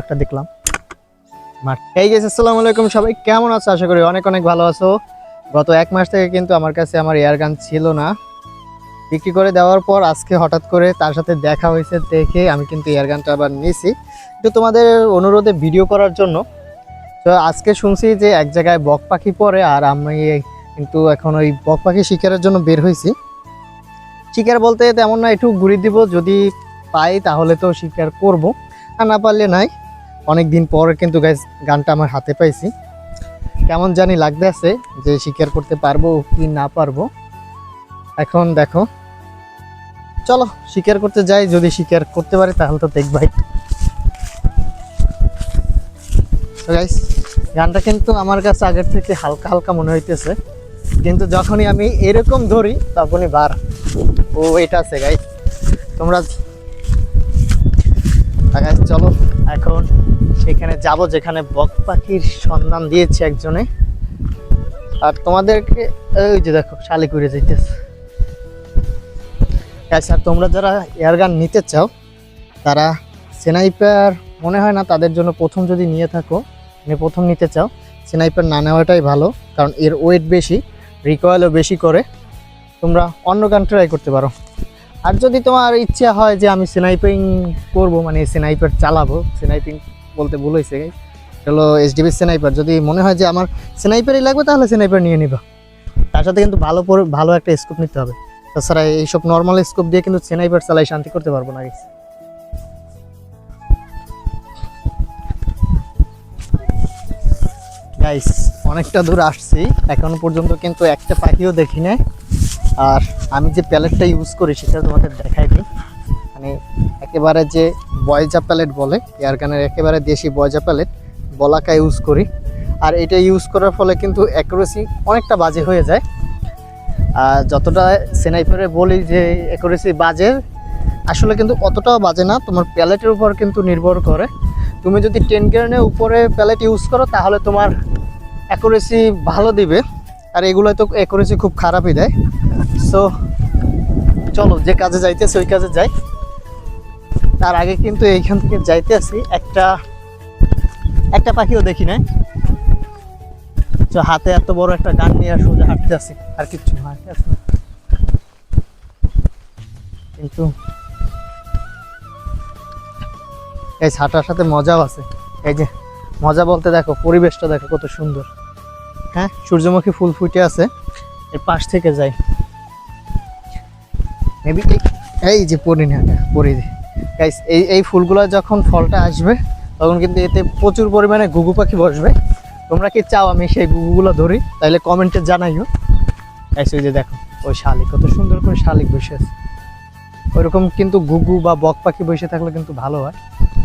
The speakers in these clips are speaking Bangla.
একটা দেখলাম। এই গেছে। আসসালামু আলাইকুম, সবাই কেমন আছো? আশা করি অনেক অনেক ভালো আছো। গত 1 মাস থেকে কিন্তু আমার কাছে আমার এয়ার গান ছিল না, বিক্রি করে দেওয়ার পর আজকে হঠাৎ করে তার সাথে দেখা হয়েছে, দেখে আমি কিন্তু এয়ার গানটা আবার নিয়েছি একটু তোমাদের অনুরোধে ভিডিও করার জন্য। তো আজকে শুনছি যে এক জায়গায় বক পাখি পড়ে, আর আমি কিন্তু এখন ওই বক পাখি শিকারের জন্য বের হয়েছি। শিকার বলতে তেমন না, একটু ঘুরে দিব, যদি পাই তাহলে তো শিকার করব, আর না পারলে নাই। অনেক দিন পর কিন্তু গাইস গানটা আমার হাতে পাইছি, কেমন জানি লাগতে আছে যে শিকার করতে পারবো কি না পারবো। এখন দেখো, চলো শিকার করতে যাই, যদি শিকার করতে পারি তাহলে তো দেখবাই। গাইস গানটা কিন্তু আমার কাছে আগের থেকে হালকা হালকা মনে হইতেছে, কিন্তু যখনই আমি এরকম ধরি তখনই বার ও এটা আছে গাইস। তোমরা গাইস চলো এখন সেখানে যাব যেখানে বক পাখির সন্ধান দিয়েছে একজনে। আর তোমাদেরকে ওই যে দেখো শালিক উড়ে যাইতেছে গাইস। আর তোমরা যারা এয়ার গান নিতে চাও তারা স্নাইপার মনে হয় না, তাদের জন্য প্রথম যদি নিয়ে থাকো, প্রথম নিতে চাও, স্নাইপার না নেওয়াটাই ভালো, কারণ এর ওয়েট বেশি, রিকয়েলও বেশি করে। তোমরা অন্য গান ট্রাই করতে পারো। আর যদি তোমার ইচ্ছা হয় যে আমি স্নাইপিং করব, মানে স্নাইপার চালাবো, স্নাইপিং বলতে ভুল হয়েছে গাইস, হলো এইচডিবি স্নাইপার, যদি মনে হয় যে আমার স্নাইপারই লাগবে তাহলে স্নাইপার নিয়ে নিবা। তার সাথে কিন্তু ভালো একটা স্কোপ নিতে হবে, তাছাড়া এইসব নর্মাল স্কোপ দিয়ে কিন্তু স্নাইপার চালাই শান্তি করতে পারবো না গাইস। গাইস অনেকটা দূর আসছি, এখনো পর্যন্ত কিন্তু একটা পাখিও দেখি না। আর আমি যে প্যালেটটা ইউজ করি সেটা তোমাদের দেখাই দিই, মানে একেবারে যে বয়জা প্যালেট বলে, এয়ার গানের একেবারে দেশি বয়জা প্যালেট বলাকা ইউজ করি। আর এটা ইউজ করার ফলে কিন্তু অ্যাকুরেসি অনেকটা বাজে হয়ে যায়। আর যতটা স্নাইপারে বলি যে অ্যাকুরেসি বাজে, আসলে কিন্তু অতটাও বাজে না, তোমার প্যালেটের উপর কিন্তু নির্ভর করে। তুমি যদি 10 গ্রেনের উপরে প্যালেট ইউজ করো তাহলে তোমার অ্যাকুরেসি ভালো দিবে, আর এগুলো তো অ্যাকুরেসি খুব খারাপই দেয়। সো চলো যে কাজে যাইতেছি ওই কাজে যাই। তার আগে কিন্তু এইখান থেকে যাইতে আসি, একটা পাখিও দেখি না। তো হাতে এত বড় একটা গান নিয়ে সোজা হাঁটতে আসি, আর কিচ্ছু হাঁটতে আসি না। কিন্তু এই হাঁটার সাথে মজাও আছে। এই যে মজা বলতে দেখো পরিবেশটা দেখো কত সুন্দর। হ্যাঁ, সূর্যমুখী ফুল ফুটে আছে, এর পাশ থেকে যাই মেবি এই যে পরি গাইস, এই ফুলগুলো যখন ফলটা আসবে তখন কিন্তু এতে প্রচুর পরিমাণে ঘুঘু পাখি বসবে। তোমরা কি চাও আমি সেই ঘুঘুগুলো ধরি? তাইলে কমেন্টে জানাইও গাইস। ওই যে দেখো ওই শালিক, কত সুন্দর করে শালিক বসে আছে। ওইরকম কিন্তু ঘুঘু বা বক পাখি বসে থাকলে কিন্তু ভালো হয়,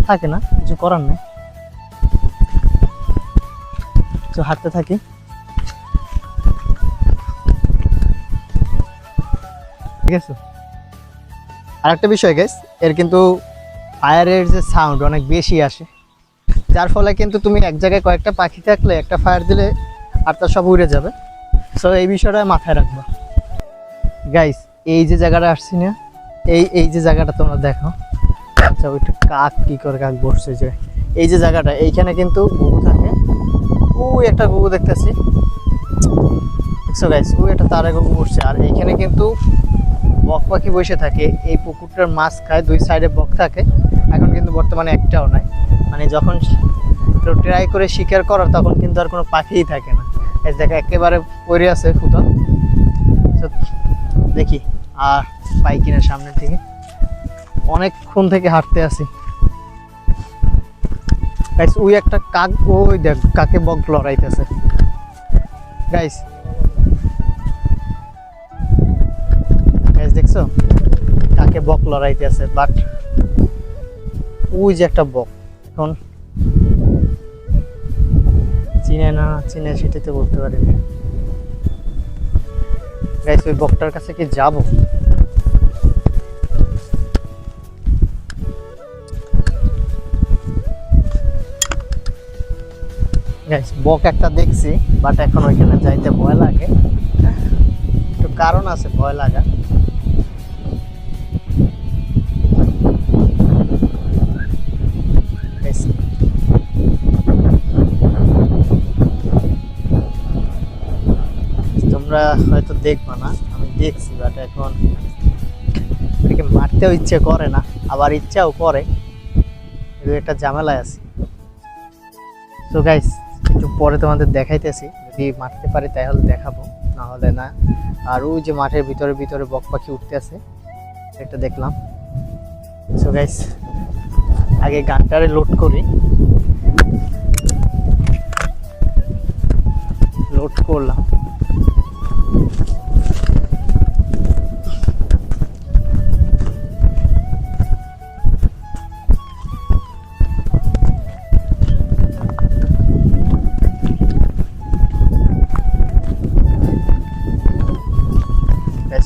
থাকে না, কিছু করার নেই। তো হাঁটতে থাকি। ঠিক আছে, আর একটা বিষয় গাইস, এর কিন্তু ফায়ারের যে সাউন্ড অনেক বেশি আসে, যার ফলে কিন্তু তুমি এক জায়গায় কয়েকটা পাখি থাকলে একটা ফায়ার দিলে আর তা সব উড়ে যাবে। সো এই বিষয়টা মাথায় রাখবা গাইস। এই যে জায়গাটা আসছি না, এই যে জায়গাটা তোমরা দেখো, আচ্ছা ওইটা কাক কি করে কাক বসছে, যে এই যে জায়গাটা, এইখানে কিন্তু ঘুঘু থাকে। ওই একটা ঘুঘু দেখতেছি, দেখছো গাইস, ওই একটা তারা ঘুঘু বসছে। আর এইখানে কিন্তু বক পাখি বসে থাকে, এই পুকুরটার মাছ খায়, দুই সাইডে বক থাকে। এখন কিন্তু বর্তমানে একটাও নাই, মানে যখন ট্রাই করে শিকার করার তখন কিন্তু আর কোনো পাখিই থাকে না। এই দেখো একেবারে পড়ে আছে ফুটা। দেখি আর পাই কিনা সামনের দিকে, অনেকক্ষণ থেকে হাঁটতে আসি গাইস। ওই একটা কাক, ওই দেখ কাকে বক লড়াইতেছে গাইস। দেখছো কাকে বক লড়াইতেছে, বাট ওই যে একটা বক, এখন চিনে না চিনে সেটা তো বলতে পারি না গাইস। ওই বকটার কাছে কি যাবো? গাইস বক একটা দেখছি, বাট এখন ওইখানে যাইতে ভয় লাগে, একটু কারণ আছে ভয় লাগা। দেখবা না, আমি দেখছি, বাট এখন এটাকে মারতেও ইচ্ছে করে না, আবার ইচ্ছাও করে, এর একটা ঝামেলায় আছে। তো গাইস একটু পরে তোমাদের দেখাইতেছি, যদি মারতে পারি তাহলে দেখাবো, না হলে না। আর ওই যে মাঠের ভিতরে ভিতরে বক পাখি উঠতে আছে, এটা দেখলাম। সো গাইস আগে গানটারে লোড করি, লোড করলাম।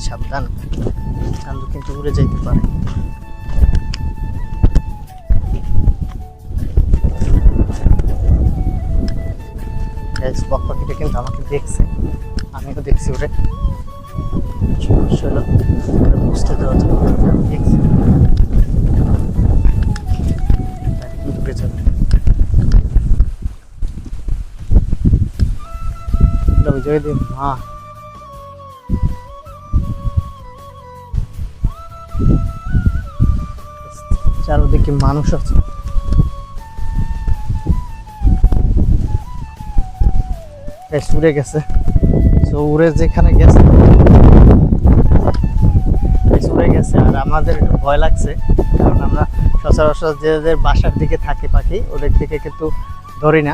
সাবধান, চান্দু কিন্তু উড়ে যাইতে পারে। বক পাখিটা কিন্তু আমাকে দেখছে, আমিও দেখছি ওরে, বুঝতে দেওয়া দেখছি উড়ে যাবে। মা চারদিকে মানুষ আছে, উড়ে গেছে। তো উড়ে যেখানে গেছে উড়ে গেছে, আর আমাদের একটু ভয় লাগছে, কারণ আমরা সচরাচর যে বাসার দিকে থাকে পাখি ওদের দিকে কিন্তু ধরি না।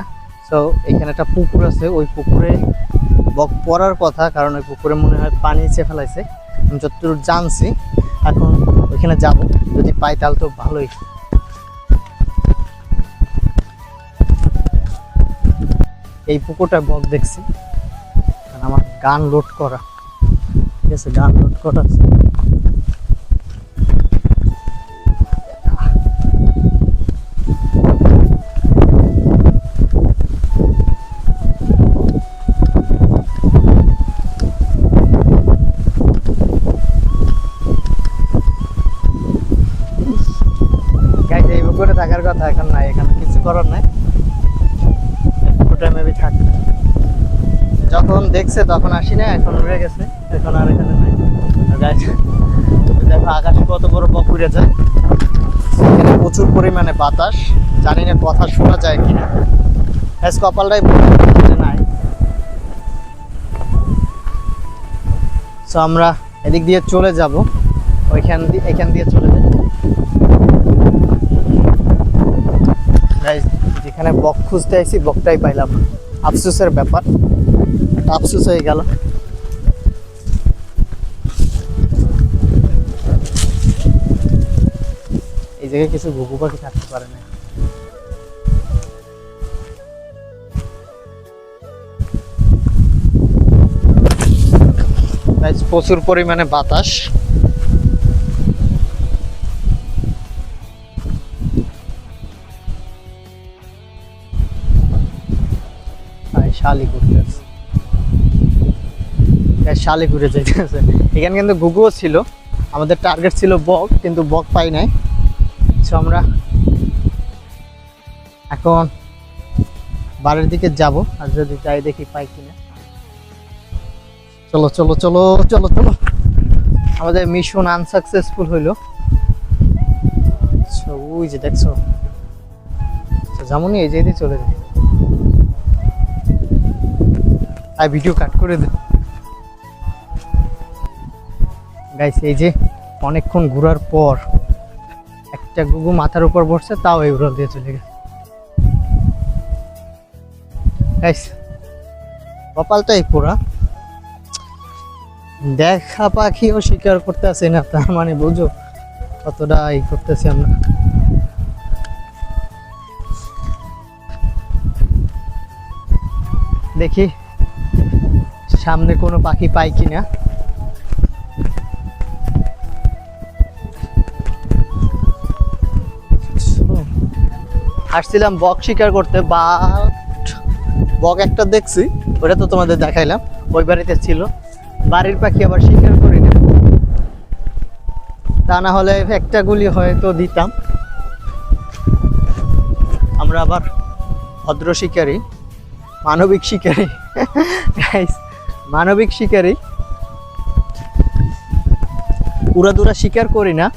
তো এখানে একটা পুকুর আছে, ওই পুকুরে বক পড়ার কথা, কারণ ওই পুকুরে মনে হয় পানি চেয়ে ফেলাইছে, আমি যতদূর জানছি। এখন ওইখানে যাব, যদি পাই তাহলে তো ভালোই। এই পুকুরটা বক দেখছি, আমার গান লোড করা, ঠিক আছে, গান লোড করা আছে। এই পুকুরে থাকার কথা, এখন নাই, এখানে কিছু করার নাই, মেবি থাকবে। যখন দেখছে তখন আসি না, এখন উড়ে গেছে, এখন আর এখানে নাই। দেখো আকাশে কত বড় বক উড়ে যায়, এখানে প্রচুর পরিমাণে বাতাস, জানি না কথা শোনা যায় কিনা, কপালটাই নাই। তো আমরা এদিক দিয়ে চলে যাব, এখান দিয়ে চলে যাই। যেখানে বক খুঁজতে আইছি বকটাই পাইলাম, আফসোসের ব্যাপার, আফসোস হয়ে গেল। এই জায়গায় কিছু ঘুঘু পাখি থাকতে পারে না। প্রচুর পরিমাণে বাতাস, শালি করতেছে, শালি ঘুরে যাইতেছে। এখানে কিন্তু ঘুঘুও ছিল, আমাদের টার্গেট ছিল বক, কিন্তু বক পাই নাই। আমরা এখন বাড়ির দিকে যাব, আর যদি যাই দেখি পাই কিনা। চলো চলো চলো চলো চলো, আমাদের মিশন আনসাকসেসফুল হইলো। ওই যে দেখছো, যেমনই এই যে চলে যায়, আর ভিডিও কাট করে দে গাইস। এই যে অনেকক্ষণ ঘোরার পর একটা ঘুঘু মাথার উপর বসছে, তাও এই উড়াল দিয়ে চলে গেছে গাইস। কপালটাই পুরা, দেখা পাখিও শিকার করতে আসে না, তার মানে বুঝো কতটা ই করতেছি আমরা। দেখি সামনে কোনো পাখি পাই কিনা। আসছিলাম বক শিকার করতে, বাট বক একটা দেখছি, ওটা তো তোমাদের দেখাইলাম, ওই বাড়িতে ছিল। বাড়ির পাখি আবার শিকার করি না, তা না হলে একটা গুলি হয়তো দিতাম। আমরা আবার ভদ্র শিকারী, মানবিক শিকারী, মানবিক শিকারী। উড়াদুরা শিকার করি না,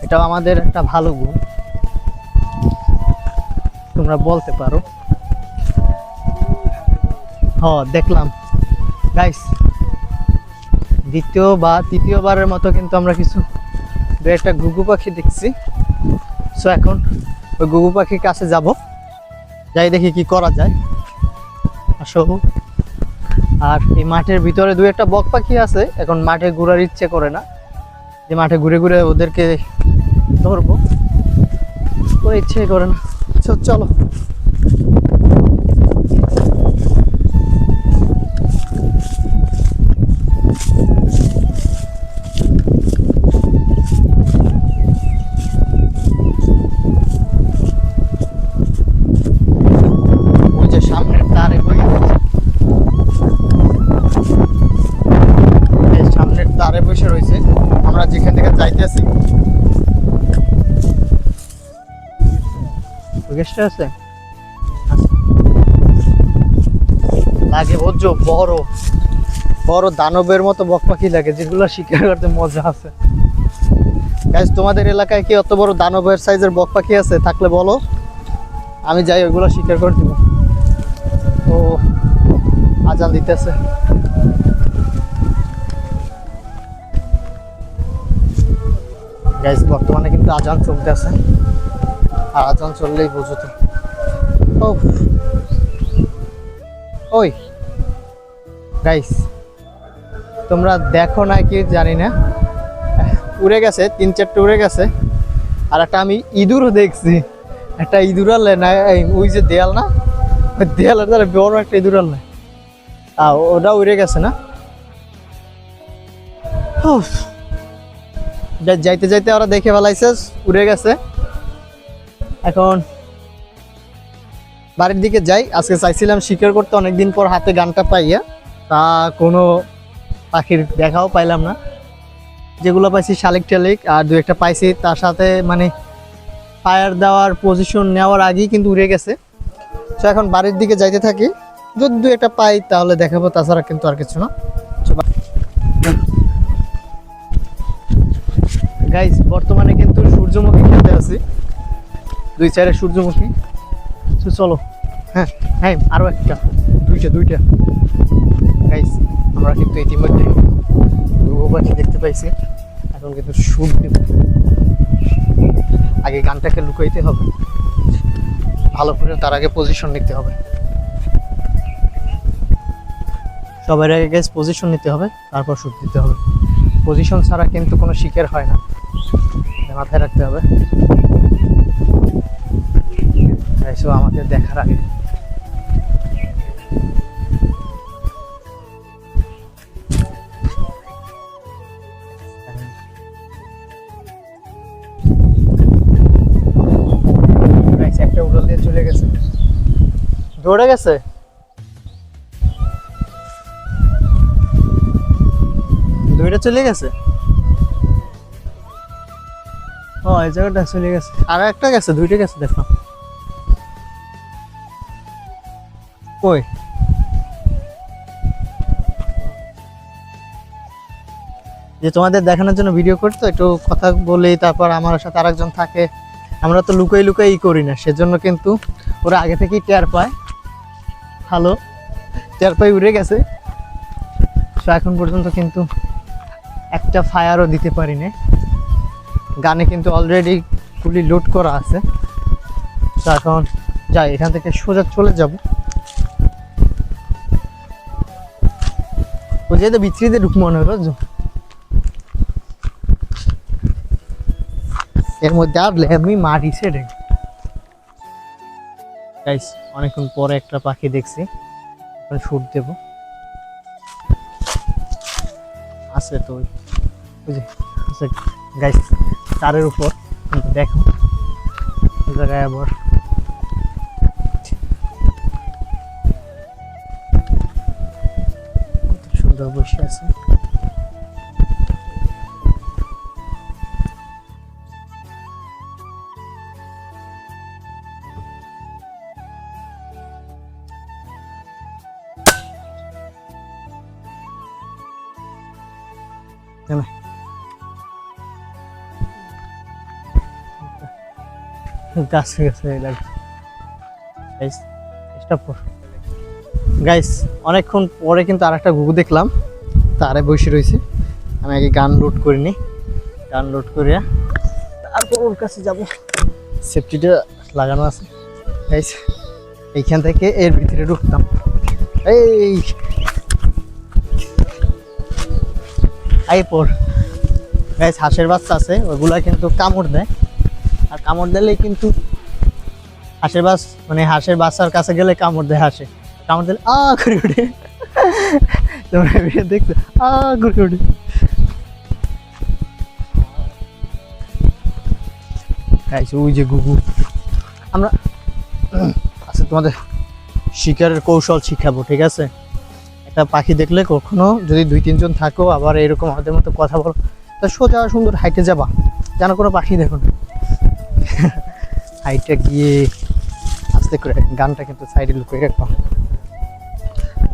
এটাও আমাদের একটা ভালো গুণ তোমরা বলতে পারো। দেখলাম গাইস, দ্বিতীয় বা তৃতীয়বারের মতো কিন্তু আমরা কিছু দু একটা ঘুঘু পাখি দেখছি। সো এখন ওই ঘুঘু পাখির কাছে যাব, যাই দেখি কি করা যায়। আসো। আর এই মাঠের ভিতরে দু একটা বক পাখি আছে, এখন মাঠে ঘোরার ইচ্ছে করে না, যে মাঠে ঘুরে ঘুরে ওদেরকে ধরবো, কোনো ইচ্ছে করে না। চলো ওই যে সামনের তারে সামনের তারে বসে রয়েছে, আমরা যেখান থেকে যাইতেছি আছে লাগে বুঝছো, বড় বড় দানবের মতো বক পাখি লাগে, যেগুলো শিকার করতে মজা আছে। গাইস, তোমাদের এলাকায় কি অত বড় দানবের সাইজের বক পাখি আছে? থাকলে বলো, আমি যাই ওইগুলো শিকার করে দিব। তো আজান দিতেছে, গাইস বর্তমানে কিন্তু আজান চলতেছে, আর আজান চললেই বুঝো তো। ওই গাইস, তোমরা দেখো না কি জানি না, উড়ে গেছে, 3-4টে উড়ে গেছে। আর একটা আমি ইঁদুরও দেখছি, একটা ইঁদুর আনলে না, ওই যে দেয়াল না, ওই দেয়ালের দ্বারা বড় একটা ইঁদুর আনলে, ওটা উড়ে গেছে না। যাইতে যাইতে ওরা দেখে ফেলাইছে, উড়ে গেছে। এখন বাড়ির দিকে যাই। আজকে চাইছিলাম শিকার করতে, অনেকদিন পর হাতে গানটা পাইয়া, তা কোনো পাখির দেখাও পাইলাম না। যেগুলো পাইছি শালিক টালিক আর দু একটা পাইছি, তার সাথে মানে ফায়ার দেওয়ার পজিশন নেওয়ার আগেই কিন্তু উড়ে গেছে। তো এখন বাড়ির দিকে যাইতে থাকি, যদি দু একটা পাই তাহলে দেখাবো, তাছাড়া কিন্তু আর কিছু না। গাইস, বর্তমানে কিন্তু সূর্যমুখী খেতে আছি, 2-4 সূর্যমুখী। চলো, হ্যাঁ হ্যাঁ, আরো একটা, দুইটা গাইস। আমরা কিন্তু ইতিমধ্যে ঘুঘু পাখি দেখতে পাইছি, এখন কিন্তু শুট দিব। আগে গানটাকে লুকাইতে হবে ভালো করে, তার আগে পজিশন নিতে হবে। সবার আগে গাইস পজিশন নিতে হবে, তারপর শুট দিতে হবে। পজিশন ছাড়া কিন্তু কোনো শিকার হয় না, মাথায় রাখতে হবে। আমাদের দেখার আগে একটা উড়াল দিয়ে চলে গেছে, দৌড়ে গেছে। দুইটা চলে গেছে, এই জায়গাটা চলে গেছে, আর একটা গেছে, দুইটা গেছে দেখলাম। কই যে তোমাদের দেখানোর জন্য ভিডিও করতো, একটু কথা বলি, তারপর আমার সাথে আরেকজন থাকে, আমরা তো লুকাই লুকাই করি না, সেজন্য কিন্তু ওরা আগে থেকেই টের পায়। হ্যালো, টের পাই উড়ে গেছে। তো এখন পর্যন্ত কিন্তু একটা ফায়ারও দিতে পারি না, গানে কিন্তু অলরেডি ফুলি লোড করা আছে। তো এখন যাই, এখান থেকে সোজা চলে যাব। ও যেহেতু বিচ্ছিরিতে ঢুক মনে হলো, এর মধ্যে আর আমি মাটি ছেড়ে। গাইস, অনেকক্ষণ পরে একটা পাখি দেখছি, শুট দেব। আছে তো ওই যে আছে গাইস, তারের উপর দেখো, জায়গায় আবার কত সুন্দর বসে আছে। গাছে গাছে লাগবে গাইস। স্টপ কর গাইস। অনেকক্ষণ পরে কিন্তু আরেকটা ঘুঘু দেখলাম, তারে বসে রয়েছে। আমি আগে গান লোড করিনি, গান লোড করিয়া তারপর ওর কাছে যাব। সেফটিটা লাগানো আছে গাইস। এইখান থেকে এর ভিতরে ঢুকতাম। এই আই পর গাইস, হাঁসের বাচ্চা আছে, ওইগুলা কিন্তু কামড় দেয়। আর কামড় দিলে কিন্তু হাঁসের বাচ্চার কাছে গেলে কামড় দেয় হাঁসে। কামড় দিলে করে ওঠে। তোমরা ভিডিও দেখছো? করে ওঠে। গাইস ওই যে ঘুঘু। আমরা আচ্ছা তোমাদের শিকারের কৌশল শিখাবো, ঠিক আছে? একটা পাখি দেখলে কখনো যদি 2-3 জন থাকো, আবার এরকম আমাদের মতো কথা বলো, তা সোজা সুন্দর হাইটে যাবা, যেন কোনো পাখি দেখো না। হাইটে গিয়ে আস্তে করে গানটা কিন্তু সাইডে লুকিয়ে রাখবা,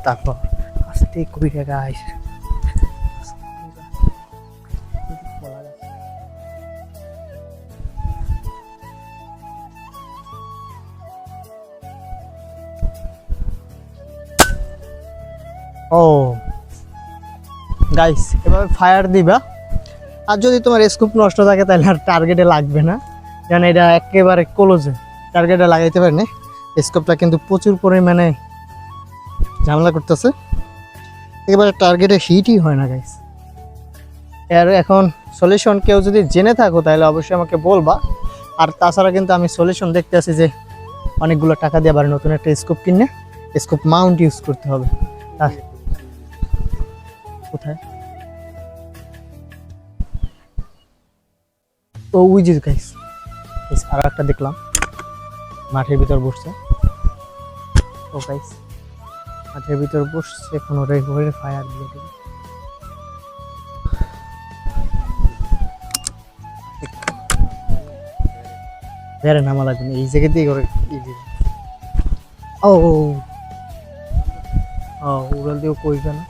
তারপর আস্তে করে গাইস ও গাইস এভাবে ফায়ার দিবা। আর যদি তোমার স্কোপ নষ্ট থাকে তাহলে আর টার্গেটে লাগবে না, কারণ এটা একেবারে ক্লোজে টার্গেটে লাগাইতে পারে না। স্কোপটা কিন্তু প্রচুর পরিমাণে ঝামেলা করতেছে, একেবারে টার্গেটে হিটই হয় না গাইস। এর এখন সলিউশন কেউ যদি জেনে থাকো তাহলে অবশ্যই আমাকে বলবা। আর তাছাড়া কিন্তু আমি সলিউশন দেখতে আছি যে অনেকগুলো টাকা দিয়ে আবার নতুন একটা স্কোপ কিনে স্কোপ মাউন্ট ইউজ করতে হবে। কোথায়? ও ওই যে গাইস, আর একটা দেখলাম মাঠের ভিতর বসছে। ও গাইস মাঠের ভিতর বসছে, এখন ওরে ঘরে ফায়ার দিয়ে দেবে। বেড়ে নামা লাগবে এই জায়গা দিয়ে করে। ও উড়াল দিয়েও কইবে না।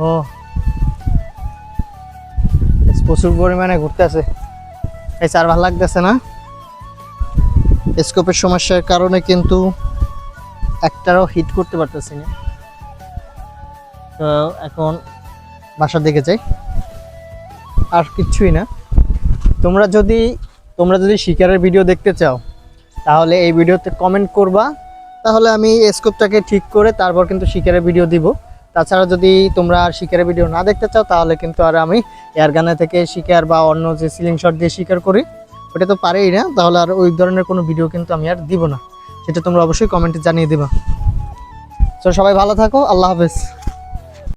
ও প্রচুর পরিমাণে ঘুরতেছে, এই চার ভালো লাগতেছে না। স্কোপের সমস্যার কারণে কিন্তু একটারও হিট করতে পারতেছি না। তো এখন বাসার দিকে যাই, আর কিচ্ছুই না। তোমরা যদি শিকারের ভিডিও দেখতে চাও তাহলে এই ভিডিওতে কমেন্ট করবা, তাহলে আমি স্কোপটাকে ঠিক করে তারপর কিন্তু শিকারের ভিডিও দিব। তাছাড়া যদি তোমরা আর শিকারের ভিডিও না দেখতে চাও তাহলে কিন্তু আর আমি এয়ারগানে থেকে শিকার বা অন্য যে সিলিং শট দিয়ে শিকার করি ওটা তো পারেই না, তাহলে আর ওই ধরনের কোনো ভিডিও কিন্তু আমি আর দিব না। সেটা তোমরা অবশ্যই কমেন্টে জানিয়ে দেবা। তো সবাই ভালো থাকো, আল্লাহ হাফেজ।